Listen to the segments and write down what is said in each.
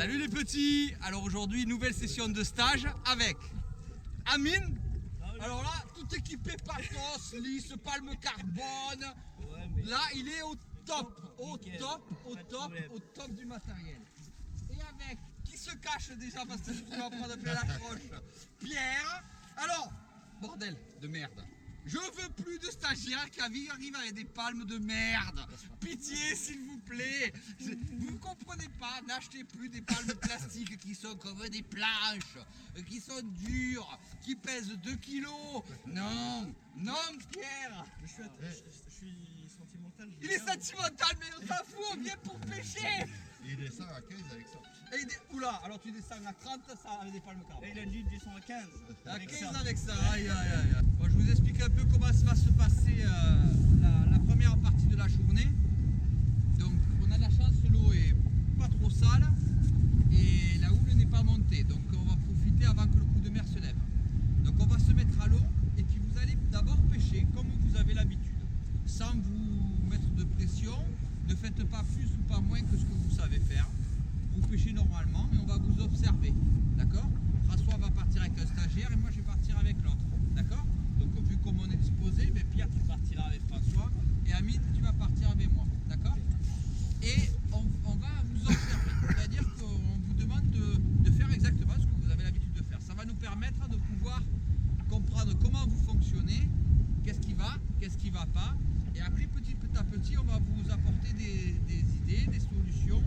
Salut les petits. Alors aujourd'hui, nouvelle session de stage avec Amine. Alors là, tout équipé patos, lisse, palme carbone. Là, il est au top du matériel. Et avec, qui se cache déjà parce que tu vas prendre plein la croche, Pierre. Alors, bordel de merde. Je veux plus de stagiaires qui arrivent avec des palmes de merde. Pitié, s'il vous plaît. Vous ne comprenez pas, n'achetez plus des palmes plastiques qui sont comme des planches, qui sont dures, qui pèsent 2 kilos. Non, Pierre. Je suis sentimental. Il est sentimental, mais on s'en fout, on vient pour pêcher. Il descend à 15 avec ça. Oula, alors tu descends à 30, ça avec des palmes carbone. Et il a dit descend à 15. À 15 avec ça, aïe. Bon, je vous explique un peu comment va se passer la première partie de la journée. Donc on a la chance, l'eau est pas trop sale et la houle n'est pas montée. Donc on va profiter avant que le coup de mer se lève. Donc on va se mettre à l'eau et puis vous allez d'abord pêcher comme vous avez l'habitude. Sans vous mettre de pression, ne faites pas plus ou pas moins que ce que vous savez faire. Vous pêchez normalement et on va vous observer, d'accord? François va partir avec un stagiaire et moi je vais partir avec l'autre, d'accord? Donc vu comme on est disposé, Pierre tu partiras avec François et Amine tu vas partir avec moi, d'accord? Et on va vous observer, c'est-à-dire qu'on vous demande de faire exactement ce que vous avez l'habitude de faire. Ça va nous permettre de pouvoir comprendre comment vous fonctionnez, qu'est-ce qui va, qu'est-ce qui ne va pas. Et après petit à petit on va vous apporter des idées, des solutions.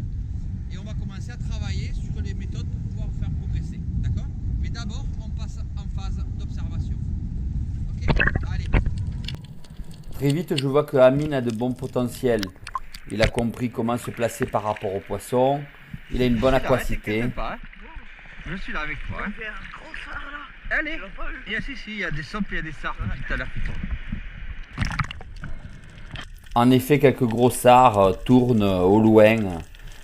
Et on va commencer à travailler sur les méthodes pour pouvoir vous faire progresser. D'accord? Mais d'abord, on passe en phase d'observation. Ok? Allez. Très vite, je vois que Amine a de bons potentiels. Il a compris comment se placer par rapport aux poissons. Il a une bonne aquacité. Je suis là avec toi. Hein. Il y a un gros phare là. Allez. Il y a des sopes et il y a des sardes tout à l'heure. En effet, quelques gros sards tournent au loin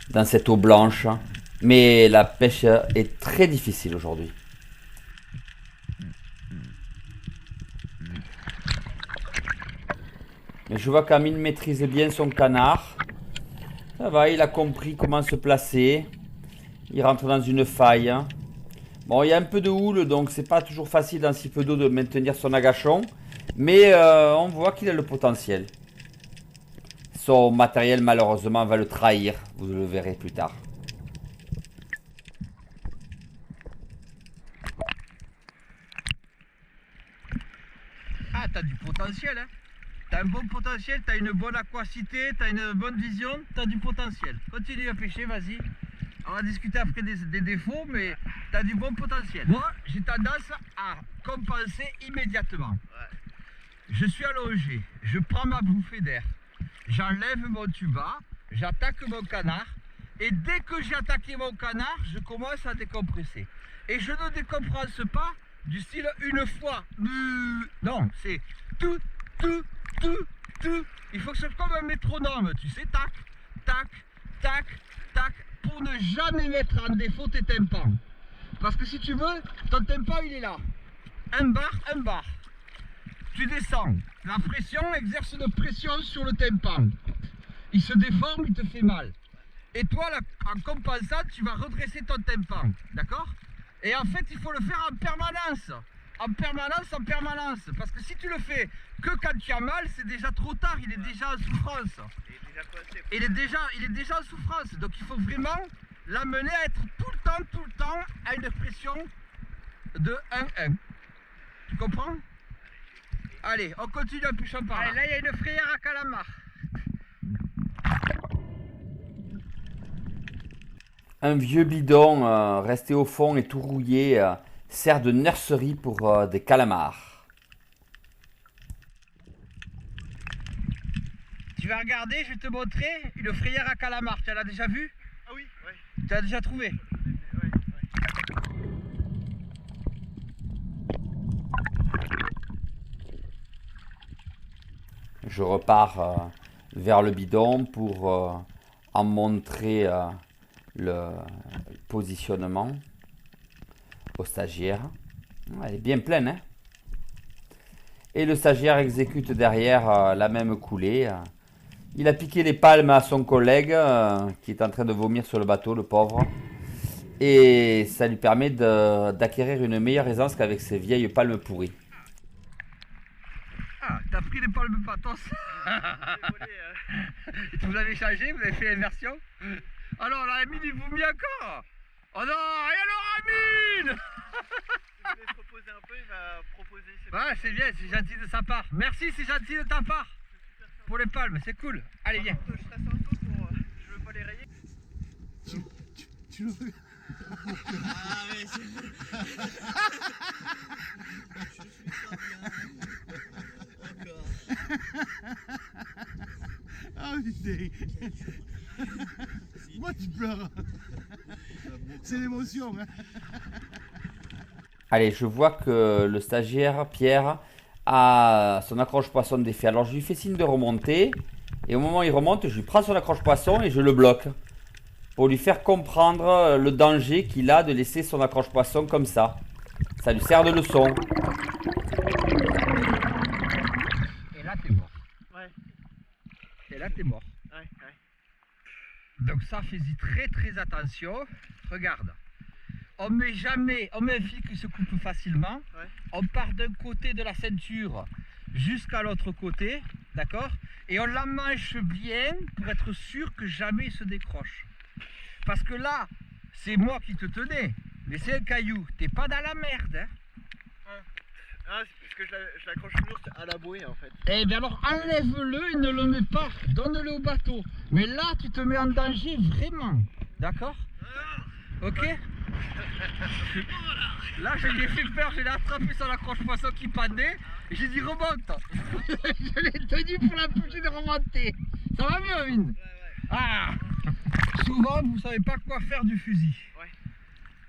dans cette eau blanche, mais la pêche est très difficile aujourd'hui. Mais je vois qu'Amine maîtrise bien son canard. Ça va, il a compris comment se placer. Il rentre dans une faille. Bon, il y a un peu de houle, donc c'est pas toujours facile dans si peu d'eau de maintenir son agachon. Mais on voit qu'il a le potentiel. Son matériel malheureusement va le trahir, vous le verrez plus tard. Ah, t'as du potentiel, hein? T'as un bon potentiel, t'as une bonne aquacité, t'as une bonne vision, t'as du potentiel. Continue à pêcher, vas-y. On va discuter après des défauts, mais t'as du bon potentiel. Moi, j'ai tendance à compenser immédiatement. Je suis allongé, je prends ma bouffée d'air. J'enlève mon tuba, j'attaque mon canard et dès que j'ai attaqué mon canard, je commence à décompresser. Et je ne décompresse pas du style une fois. Non, c'est tout. Il faut que ce soit comme un métronome, tu sais, tac, tac, tac, tac, pour ne jamais mettre en défaut tes tympans. Parce que si tu veux, ton tympan il est là. Un bar. Tu descends, la pression exerce une pression sur le tympan. Il se déforme, il te fait mal. Et toi, là, en compensant, tu vas redresser ton tympan, d'accord? Et en fait, il faut le faire en permanence. En permanence. Parce que si tu le fais que quand tu as mal, c'est déjà trop tard, il est déjà en souffrance. Il est déjà en souffrance. Donc il faut vraiment l'amener à être tout le temps à une pression de 1-1. Tu comprends? Allez, on continue en pêchant par là. Allez, là, il y a une frayère à calamar. Un vieux bidon resté au fond et tout rouillé sert de nurserie pour des calamars. Tu vas regarder, je vais te montrer une frayère à calamar. Tu l'as déjà vue? Ah oui. Tu l'as déjà trouvé? Ouais. Je repars vers le bidon pour en montrer le positionnement au stagiaire. Elle est bien pleine, hein? Et le stagiaire exécute derrière la même coulée. Il a piqué les palmes à son collègue qui est en train de vomir sur le bateau, le pauvre. Et ça lui permet d'acquérir une meilleure aisance qu'avec ses vieilles palmes pourries. Ah, t'as pris des palmes patos. Vous avez changé, vous avez fait l'inversion. Alors la Amine il vous met encore. Oh non, et alors Amine. Je voulais proposer un peu, il m'a proposé. Ouais, c'est bien, c'est gentil de sa part. Merci, c'est gentil de ta part. Pour les palmes, c'est cool. Allez, viens. Je trace un peu pour. Je veux pas les rayer. Tu le veux? Ah, mais c'est. Je suis pas bien. Encore. Ah putain. Moi tu pleures. C'est l'émotion. Hein. Allez, je vois que le stagiaire, Pierre, a son accroche-poisson défait. Alors je lui fais signe de remonter. Et au moment où il remonte, je lui prends son accroche-poisson et je le bloque. Pour lui faire comprendre le danger qu'il a de laisser son accroche-poisson comme ça. Ça lui sert de leçon. Et là, t'es mort. Ouais, Et là, t'es mort. ouais. Donc ça, fais-y très très attention. Regarde. On met un fil qui se coupe facilement. Ouais. On part d'un côté de la ceinture jusqu'à l'autre côté. D'accord? Et on l'emmanche bien pour être sûr que jamais il se décroche. Parce que là, c'est moi qui te tenais. Mais c'est un caillou. T'es pas dans la merde. Hein? Ah, c'est parce que je l'accroche toujours à la bouée en fait. Eh bien alors enlève-le et ne le mets pas. Donne-le au bateau. Mais là, tu te mets en danger vraiment. D'accord? Ok? Là, je lui ai fait peur, je l'ai attrapé sur l'accroche-poisson qui pendait et j'ai dit remonte. Je l'ai tenu pour l'empêcher de remonter. Ça va mieux, Amine? Ah! Souvent, vous ne savez pas quoi faire du fusil. Ouais.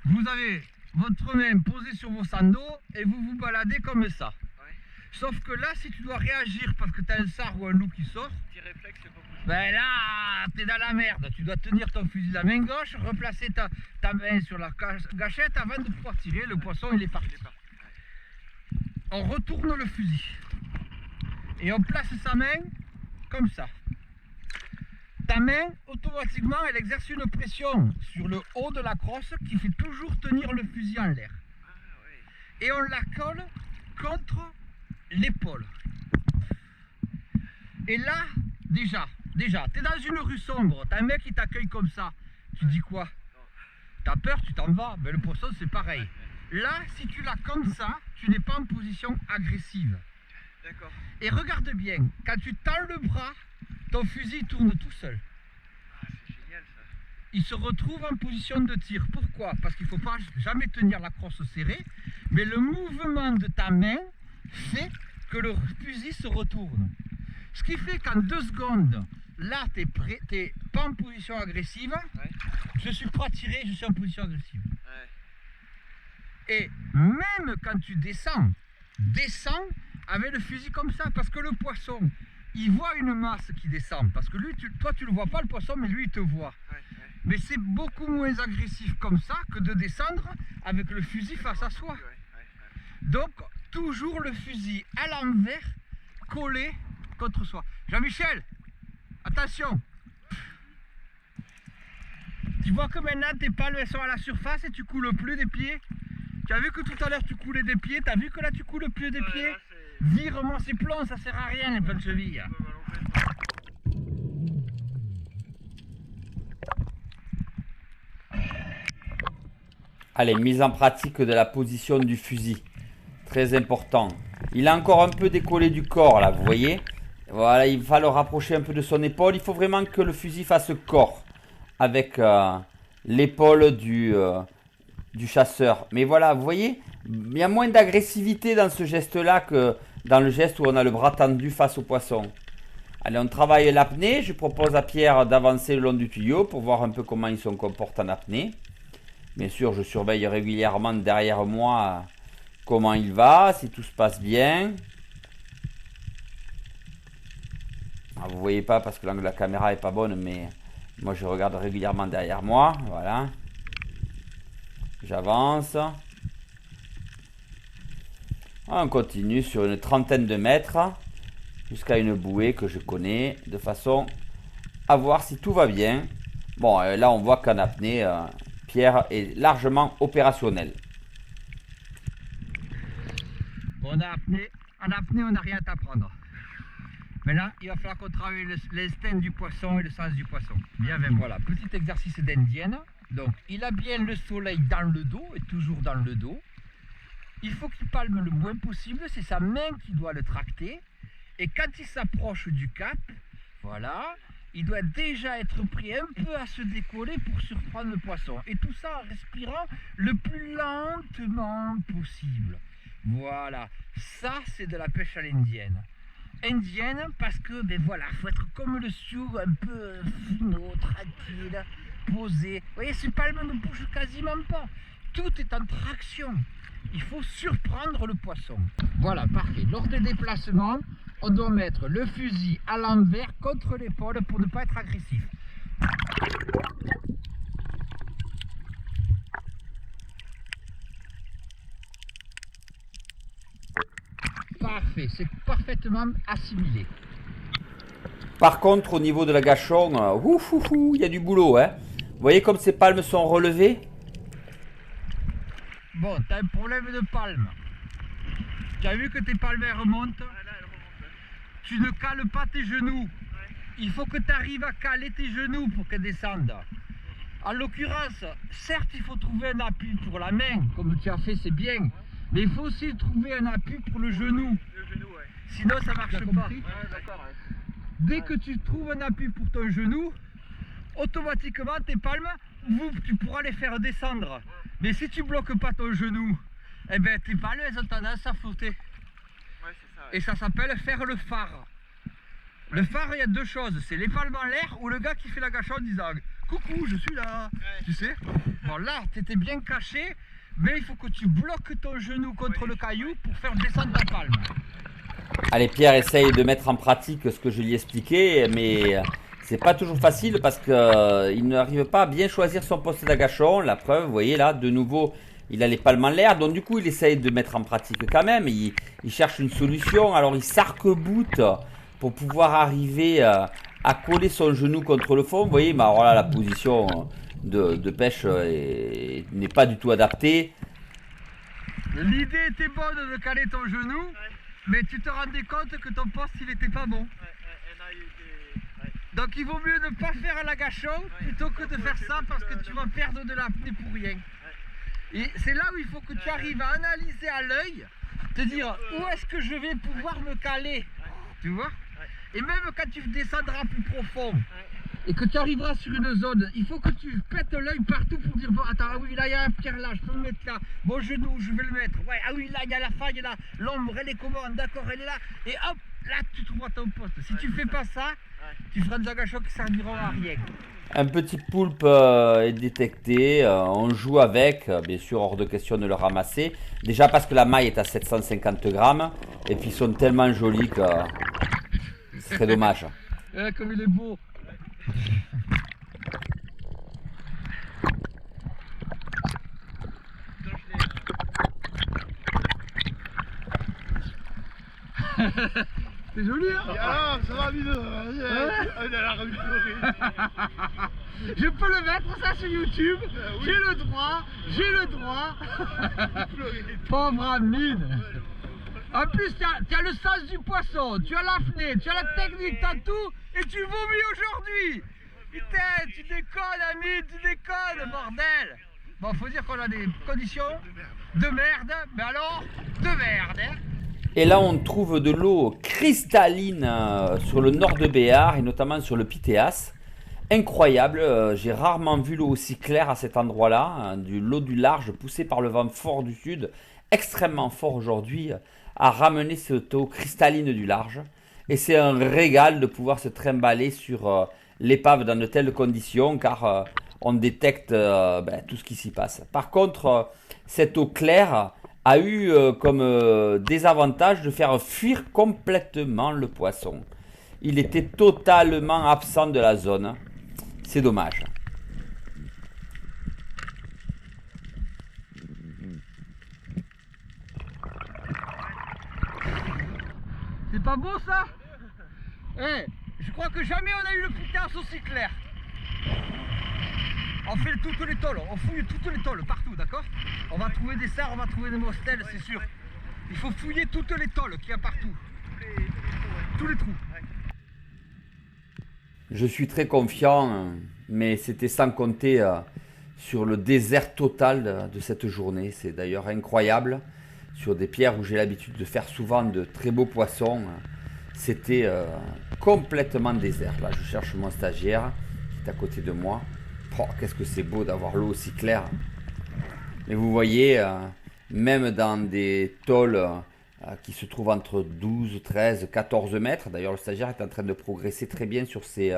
Vous avez votre main posée sur vos sandaux et vous vous baladez comme ça. Ouais. Sauf que là, si tu dois réagir parce que tu as un sard ou un loup qui sort, Petit réflexe, c'est pas possible. ben là, t'es dans la merde. Tu dois tenir ton fusil de la main gauche, replacer ta main sur la gâchette avant de pouvoir tirer. Le poisson, il est parti. On retourne le fusil. Et on place sa main comme ça. Ta main, automatiquement, elle exerce une pression sur le haut de la crosse qui fait toujours tenir le fusil en l'air. Ah ouais. Et on la colle contre l'épaule. Et là, déjà, t'es dans une rue sombre, t'as un mec qui t'accueille comme ça, tu dis quoi? T'as peur, tu t'en vas, ben le poisson c'est pareil. Là, si tu l'as comme ça, tu n'es pas en position agressive. D'accord. Et regarde bien, quand tu tends le bras, ton fusil tourne tout seul. Ah, c'est génial ça. Il se retrouve en position de tir. Pourquoi? Parce qu'il ne faut pas jamais tenir la crosse serrée, mais le mouvement de ta main fait que le fusil se retourne. Ce qui fait qu'en 2 secondes, là, tu n'es pas en position agressive. Ouais. Je suis prêt à tirer, je suis en position agressive. Ouais. Et même quand tu descends avec le fusil comme ça, parce que le poisson, il voit une masse qui descend. Parce que lui, toi, tu ne le vois pas le poisson, mais lui, il te voit. Ouais. Mais c'est beaucoup moins agressif comme ça que de descendre avec le fusil face à soi. Donc, toujours le fusil à l'envers, collé contre soi. Jean-Michel, attention. Tu vois que maintenant tes palmes elles sont à la surface et tu coules plus des pieds. Tu as vu que tout à l'heure tu coulais des pieds, tu as vu que là tu coules plus des pieds. Vire-moi ces plombs, ça sert à rien les pleines chevilles. Allez, mise en pratique de la position du fusil. Très important. Il a encore un peu décollé du corps là, vous voyez. Voilà, il va le rapprocher un peu de son épaule. Il faut vraiment que le fusil fasse corps avec l'épaule du chasseur. Mais voilà, vous voyez, il y a moins d'agressivité dans ce geste-là que dans le geste où on a le bras tendu face au poisson. Allez, on travaille l'apnée. Je propose à Pierre d'avancer le long du tuyau pour voir un peu comment il se comporte en apnée. Bien sûr, je surveille régulièrement derrière moi comment il va, si tout se passe bien. Ah, vous ne voyez pas parce que l'angle de la caméra n'est pas bonne, mais moi je regarde régulièrement derrière moi. Voilà. J'avance. On continue sur une trentaine de mètres jusqu'à une bouée que je connais de façon à voir si tout va bien. Bon, là on voit qu'en apnée, Pierre est largement opérationnel. Bon, en apnée, on n'a rien à t'apprendre. Maintenant, il va falloir qu'on travaille l'instinct du poisson et le sens du poisson. Bien, ben voilà, petit exercice d'indienne. Donc, il a bien le soleil dans le dos, et toujours dans le dos. Il faut qu'il palme le moins possible, c'est sa main qui doit le tracter. Et quand il s'approche du cap, voilà, il doit déjà être pris un peu à se décoller pour surprendre le poisson. Et tout ça en respirant le plus lentement possible. Voilà, ça c'est de la pêche à l'indienne. Indienne parce que, ben voilà, faut être comme le sioux, un peu finot, tranquille, posé. Vous voyez, ce palme ne bouge quasiment pas. Tout est en traction. Il faut surprendre le poisson. Voilà, parfait. Lors des déplacements, on doit mettre le fusil à l'envers contre l'épaule pour ne pas être agressif. Parfait, c'est parfaitement assimilé. Par contre, au niveau de la gâchon, il y a du boulot. Hein. Vous voyez comme ces palmes sont relevées? Bon, tu as un problème de palme. Tu as vu que tes palmes elles remontent? Tu ne cales pas tes genoux. Il faut que tu arrives à caler tes genoux pour qu'elles descendent. En l'occurrence, certes, il faut trouver un appui pour la main, comme tu as fait, c'est bien. Mais il faut aussi trouver un appui pour le genou. Sinon, ça ne marche pas. Dès que tu trouves un appui pour ton genou, automatiquement, tes palmes, tu pourras les faire descendre. Mais si tu bloques pas ton genou, eh ben, tes palmes, elles ont tendance à flotter. Et ça s'appelle faire le phare. Le phare, il y a deux choses. C'est les palmes en l'air ou le gars qui fait la gâchon en disant « Coucou, je suis là !» Tu sais? Bon, là, tu étais bien caché, mais il faut que tu bloques ton genou contre le caillou pour faire descendre ta palme. Allez, Pierre essaye de mettre en pratique ce que je lui ai expliqué, mais c'est pas toujours facile parce qu'il n'arrive pas à bien choisir son poste d'agachon. La preuve, vous voyez là, de nouveau, il a les palmes en l'air, donc du coup, il essaye de mettre en pratique quand même. Il cherche une solution, alors il s'arc-boute pour pouvoir arriver à coller son genou contre le fond. Vous voyez, mais alors là, la position de pêche n'est pas du tout adaptée. L'idée était bonne de caler ton genou, mais tu te rendais compte que ton poste, il n'était pas bon. Donc il vaut mieux ne pas faire la gâchon plutôt que de faire ça parce que tu vas perdre de l'apnée pour rien. Et c'est là où il faut que tu arrives à analyser à l'œil, te dire où est-ce que je vais pouvoir me caler, tu vois. Et même quand tu descendras plus profond et que tu arriveras sur une zone, il faut que tu pètes l'œil partout pour dire bon attends, ah oui là il y a un pierre là, je peux le mettre là, mon genou je vais le mettre, ouais, ah oui là il y a la faille là, l'ombre elle est comment, d'accord elle est là, et hop, là tu trouveras ton poste. Si tu fais pas ça, tu feras des agachons qui serviront à rien. Un petit poulpe est détecté, on joue avec, bien sûr hors de question de le ramasser. Déjà parce que la maille est à 750 grammes et puis ils sont tellement jolis que ce serait dommage. Comme il est beau. C'est joli hein. Alors, ça va, Mido? Je peux le mettre ça sur YouTube, oui. J'ai le droit. Pauvre Amine. En plus, tu as le sens du poisson, tu as l'apnée, tu as la technique, tu as tout, et tu vomis aujourd'hui. Putain, tu déconnes Amine, tu déconnes, bordel. Bon, faut dire qu'on a des conditions de merde, mais alors, de merde, hein. Et là, on trouve de l'eau cristalline sur le nord de Béart et notamment sur le Pitéas. Incroyable, j'ai rarement vu l'eau aussi claire à cet endroit-là. L'eau du large poussée par le vent fort du sud, extrêmement fort aujourd'hui, a ramené cette eau cristalline du large. Et c'est un régal de pouvoir se trimballer sur l'épave dans de telles conditions car on détecte tout ce qui s'y passe. Par contre, cette eau claire a eu comme désavantage de faire fuir complètement le poisson. Il était totalement absent de la zone. C'est dommage. C'est pas beau ça? Je crois que jamais on a eu le Pitéas aussi clair. On fait toutes les tôles, on fouille toutes les tôles partout, d'accord? On va trouver des sards, on va trouver des mostelles, c'est sûr. Il faut fouiller toutes les tôles qu'il y a partout. Tous les trous. Je suis très confiant, mais c'était sans compter sur le désert total de cette journée. C'est d'ailleurs incroyable. Sur des pierres où j'ai l'habitude de faire souvent de très beaux poissons, c'était complètement désert. Là, je cherche mon stagiaire qui est à côté de moi. Oh, qu'est-ce que c'est beau d'avoir l'eau aussi claire. Mais vous voyez, même dans des tôles qui se trouvent entre 12, 13, 14 mètres. D'ailleurs, le stagiaire est en train de progresser très bien sur ses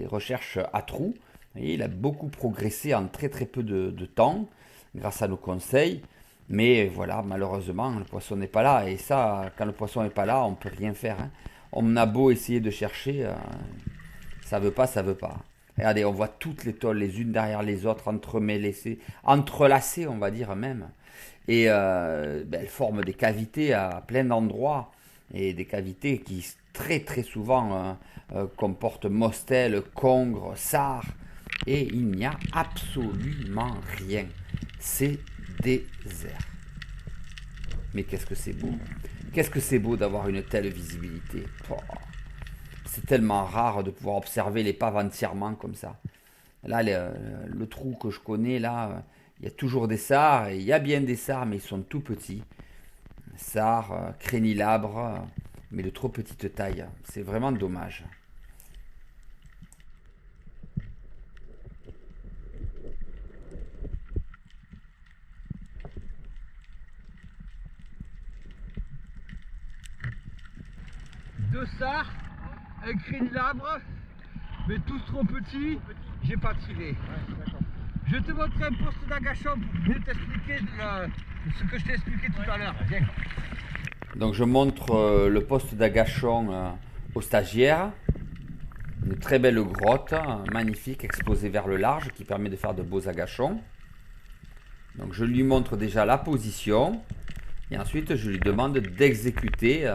recherches à trous. Vous voyez, il a beaucoup progressé en très peu de temps grâce à nos conseils. Mais voilà, malheureusement, le poisson n'est pas là. Et ça, quand le poisson n'est pas là, on ne peut rien faire. Hein. On a beau essayer de chercher, ça ne veut pas, ça ne veut pas. Regardez, on voit toutes les tôles, les unes derrière les autres, entrelacées, on va dire même. Et elles forment des cavités à plein d'endroits. Et des cavités qui très souvent comportent mostelles, congres, sards. Et il n'y a absolument rien. C'est désert. Mais qu'est-ce que c'est beau. Qu'est-ce que c'est beau d'avoir une telle visibilité. Oh. C'est tellement rare de pouvoir observer l'épave entièrement comme ça. Là, le trou que je connais, là, il y a toujours des sards. Et il y a bien des sards, mais ils sont tout petits. Sards, crénilabres, mais de trop petite taille. C'est vraiment dommage. Deux sards, un crénilabre, mais tous trop petits, j'ai pas tiré. Je te montre un poste d'agachon pour mieux t'expliquer ce que je t'ai expliqué tout à l'heure. Viens. Donc je montre le poste d'agachon au stagiaire. Une très belle grotte, magnifique, exposée vers le large, qui permet de faire de beaux agachons. Donc je lui montre déjà la position. Et ensuite je lui demande d'exécuter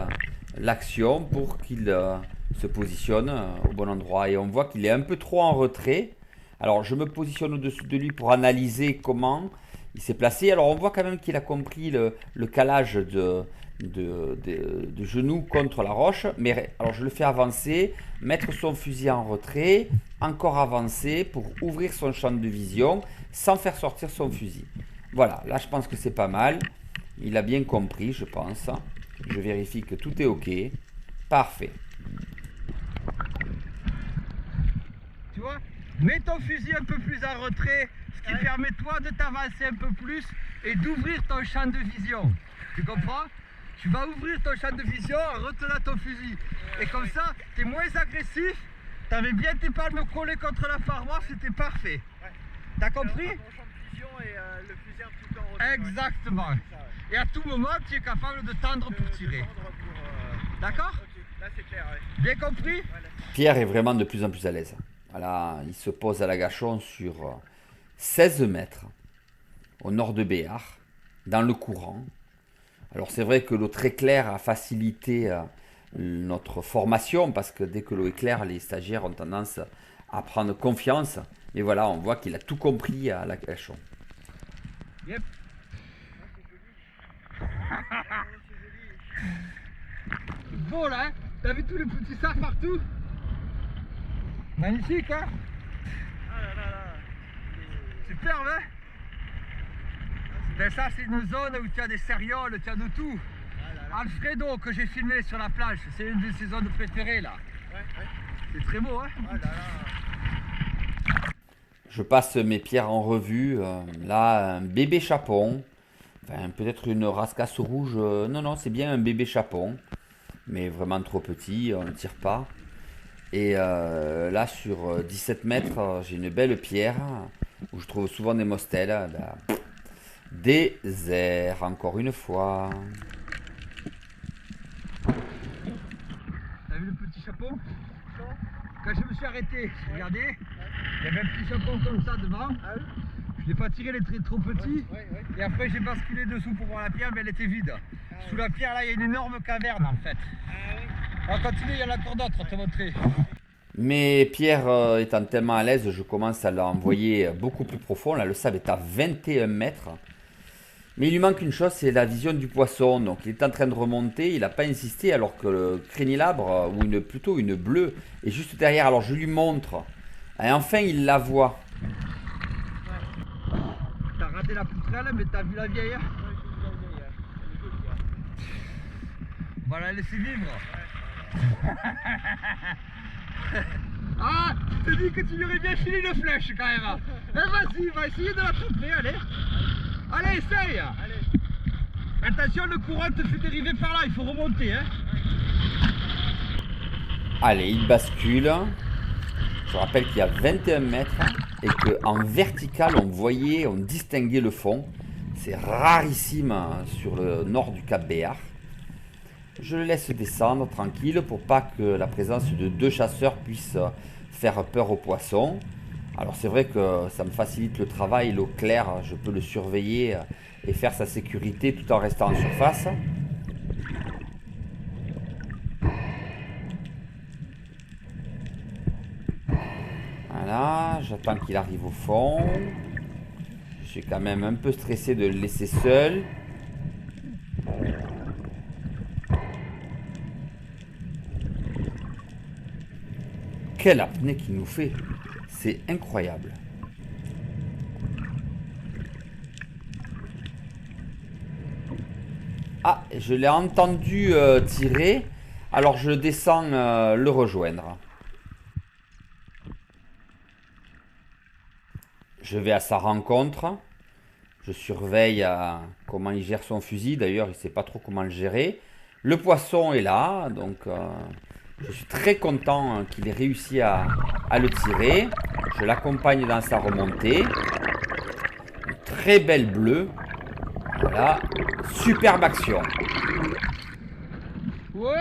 l'action pour qu'il se positionne au bon endroit. Et on voit qu'il est un peu trop en retrait. Alors je me positionne au-dessus de lui pour analyser comment il s'est placé. Alors on voit quand même qu'il a compris le calage de genoux contre la roche. Mais alors je le fais avancer, mettre son fusil en retrait, encore avancer pour ouvrir son champ de vision sans faire sortir son fusil. Voilà, là je pense que c'est pas mal. Il a bien compris, je pense. Je vérifie que tout est OK. Parfait. Tu vois, mets ton fusil un peu plus en retrait, ce qui permet toi de t'avancer un peu plus et d'ouvrir ton champ de vision. Tu comprends? Tu vas ouvrir ton champ de vision en retenant ton fusil. Et comme ça, tu es moins agressif. Tu avais bien tes palmes collées contre la paroisse, c'était parfait. T'as compris? Et le fusil un petit peu en retrait. Exactement. Et à tout moment, tu es capable de tendre pour tirer. D'accord? Là, c'est clair, ouais. Bien compris? Pierre est vraiment de plus en plus à l'aise. Voilà, il se pose à l'agachon sur 16 mètres au nord de Béart, dans le courant. Alors c'est vrai que l'eau très claire a facilité notre formation, parce que dès que l'eau est claire, les stagiaires ont tendance à prendre confiance. Et voilà, on voit qu'il a tout compris à l'agachon. Yep. Beau là, hein? T'as vu tous les petits sards partout? Magnifique, hein? Ah là là là. Superbe, hein? Ben ça, c'est une zone où tu as des cérioles, tu as de tout. Alfredo que j'ai filmé sur la plage, c'est une de ses zones préférées là. C'est très beau, hein? Ah là là. Je passe mes pierres en revue. Là, un bébé chapon. Enfin, peut-être une rascasse rouge. Non, c'est bien un bébé chapon. Mais vraiment trop petit, on ne tire pas. Et là, sur 17 mètres, j'ai une belle pierre où je trouve souvent des mostelles. Désert, encore une fois. T'as vu le petit chapon? Quand je me suis arrêté, j'ai regardé, il y avait un petit chapon comme ça devant. Je n'ai pas tiré les traits trop petits. Et après j'ai basculé dessous pour voir la pierre, mais elle était vide. Sous la pierre là, il y a une énorme caverne en fait. On va continuer, il y en a encore d'autres à te montrer. Mais Pierre étant tellement à l'aise, je commence à l'envoyer beaucoup plus profond. Là, le sable est à 21 mètres. Mais il lui manque une chose, c'est la vision du poisson. Donc il est en train de remonter, il n'a pas insisté alors que le crénilabre, ou plutôt une bleue, est juste derrière. Alors je lui montre. Et enfin il la voit. T'as raté la poutrelle, mais t'as vu la vieille. On va la laisser vivre. Ah, tu te dis que tu lui aurais bien filé une flèche quand même. Eh vas-y, va essayer de la tromper, allez. Allez, essaye. Attention, le courant te fait dériver par là, il faut remonter. Hein. Allez, il bascule. Je rappelle qu'il y a 21 mètres et qu'en vertical, on distinguait le fond. C'est rarissime sur le nord du Cap Béar. Je le laisse descendre tranquille pour pas que la présence de 2 chasseurs puisse faire peur aux poissons. Alors c'est vrai que ça me facilite le travail, l'eau claire, je peux le surveiller et faire sa sécurité tout en restant en surface. Voilà, j'attends qu'il arrive au fond. Je suis quand même un peu stressé de le laisser seul. Quelle apnée qu'il nous fait, c'est incroyable. Ah, je l'ai entendu tirer, alors je descends le rejoindre. Je vais à sa rencontre, je surveille comment il gère son fusil, d'ailleurs il ne sait pas trop comment le gérer. Le poisson est là, donc... je suis très content qu'il ait réussi à le tirer. Je l'accompagne dans sa remontée. Une très belle bleue. Voilà. Superbe action. Ouais!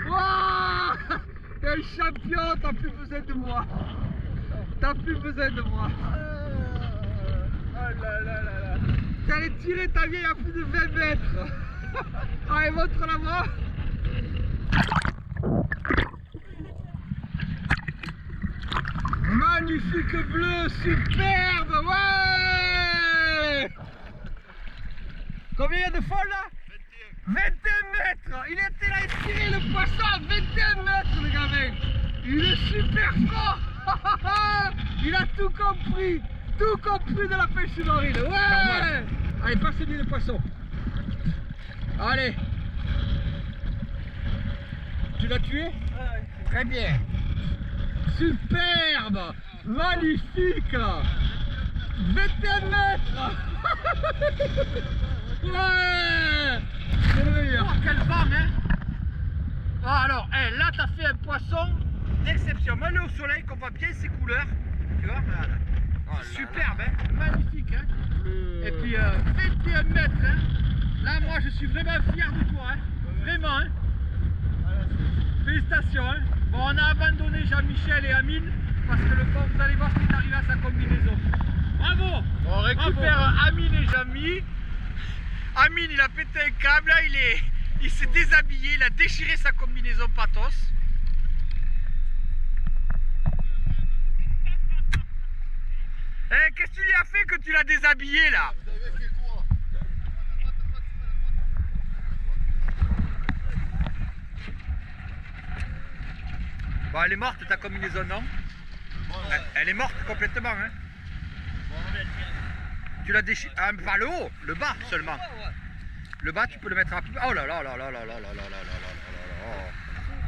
Wow! T'es un champion, t'as plus besoin de moi. T'as plus besoin de moi. Oh là là là là. T'allais tirer ta vieille à plus de 20 mètres. Allez, montre-la moi. Magnifique bleu, superbe, ouais. Combien il y a de fall là? 21 mètres. Il était là, il tirait le poisson à 21 mètres, le gamin. Il est super fort. Il a tout compris de la pêche sous-marine. Ouais. Allez, passe-lui le poisson. Allez. Tu l'as tué? Ouais. Très bien. Superbe. Magnifique. 21 mètres. Ouais. C'est le meilleur. Oh, quelle femme, hein. Ah, alors, hey, là, t'as fait un poisson d'exception. Mets-le au soleil qu'on voit bien ses couleurs. Tu vois, voilà. Oh, superbe, hein. Magnifique, hein. Et puis, 21 mètres, hein. Là, moi, je suis vraiment fier de toi, hein. Vraiment, hein. Félicitations, hein. Bon, on a abandonné Jean-Michel et Amine parce que le pauvre, vous allez voir ce qui est arrivé à sa combinaison. Bravo. On récupère Amine et Jamy. Amine, il a pété un câble, là, il s'est déshabillé, il a déchiré sa combinaison pathos. Eh, qu'est-ce que tu lui as fait que tu l'as déshabillé là? Vous avez fait quoi? Bon, elle est morte ta combinaison, non? Elle est morte complètement, hein? Tu l'as déchiré. Ah, pas le haut, le bas seulement. Le bas, tu peux le mettre à la poubelle. Oh là là là là là là là là là là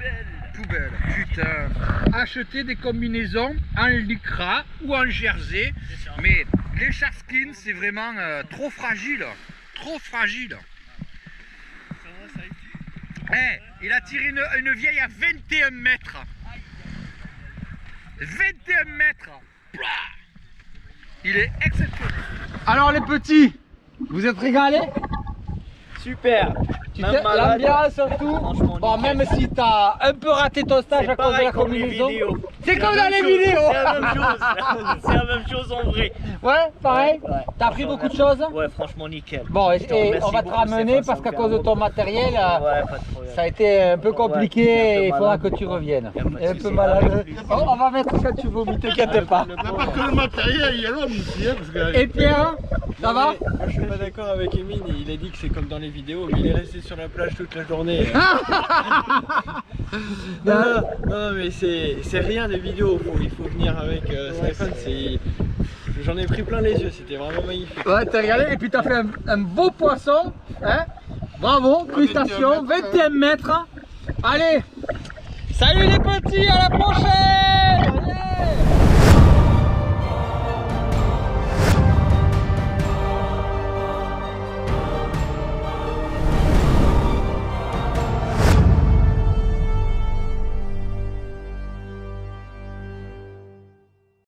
là. Poubelle. Putain. Acheter des combinaisons en lycra ou en jersey. Mais les Sharkskin, c'est vraiment trop fragile. Trop fragile. Eh, il a tiré une vieille à 21 mètres. 21 mètres. Il est exceptionnel. Alors les petits, vous êtes régalés? Super. L'ambiance, tout. Franchement, Bon, nickel. même si t'as un peu raté ton stage à cause de la combinaison. C'est comme dans les vidéos. C'est la même chose. C'est la même chose en vrai. Ouais, pareil. Ouais, ouais. T'as appris beaucoup de choses. Ouais, franchement nickel. Bon, et Je te remercie on va te beaucoup, ramener Stéphane, parce ça qu'à me cause de fait ton matériel, Ouais, pas de problème. ça a été un peu compliqué Ouais, et un il peu faudra malade. que tu reviennes. Y a pas de Et un souci. peu malade. Avec plaisir. On va mettre ça, tu vomis, t'inquiète pas. Il n'y a pas que le matériel, il y a l'homme ici. Parce que... Et Pierre, ça va? Moi je suis pas d'accord avec Emine, il a dit que c'est comme dans les vidéos, mais il est resté sur la plage toute la journée. non, mais c'est rien les vidéos, il faut venir avec Stéphane, j'en ai pris plein les yeux, c'était vraiment magnifique. Ouais, t'as regardé et puis t'as fait un beau poisson, hein? Bravo, félicitations, 21 mètres. Allez, salut les petits, à la prochaine!